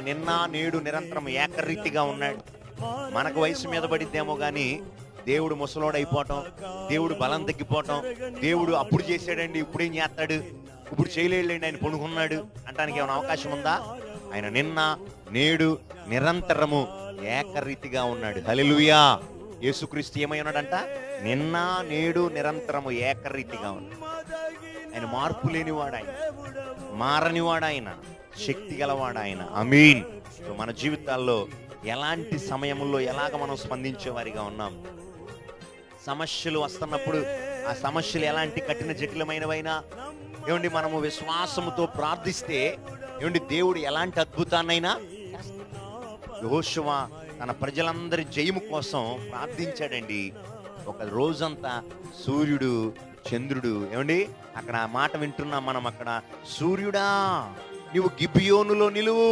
నిన్న నేడు నిరంతరం ఏకరీతిగా ఉన్నాడు. మనకు వయసు మీద పడిద్దేమో కానీ దేవుడు ముసలోడైపోవటం, దేవుడు బలం తగ్గిపోవటం, దేవుడు అప్పుడు చేశాడండి ఇప్పుడేం చేస్తాడు, ఇప్పుడు చేయలేడండి ఆయన పడుకున్నాడు అంటానికి ఏమైనా అవకాశం ఉందా? ఆయన నిన్న నేడు నిరంతరము ఏకరీతిగా ఉన్నాడు. హల్లెలూయా. యేసుక్రీస్తు ఏమై ఉన్నాడంట? నిన్న నేడు నిరంతరము ఏకరీతిగా ఉన్నాడు. ఆయన మార్పు లేనివాడు, ఆయన మారనివాడు, ఆయన శక్తి గలవాడు ఆయన. ఆమేన్. సో మన జీవితాల్లో ఎలాంటి సమయంలో ఎలాగ మనం స్పందించేవారిగా ఉన్నాం? సమస్యలు వస్తున్నప్పుడు ఆ సమస్యలు ఎలాంటి కఠిన జటిలమైనవైనా ఏమండి మనము విశ్వాసముతో ప్రార్థిస్తే ఏమండి దేవుడు ఎలాంటి అద్భుతాన్నైనా యెహోషువ తన ప్రజలందరి జయము కోసం ప్రార్థించాడండి. ఒక రోజంతా సూర్యుడు చంద్రుడు ఏమండి అక్కడ మాట వింటున్నాం మనం. అక్కడ సూర్యుడా నీవు గిబియోనులో నిలువు,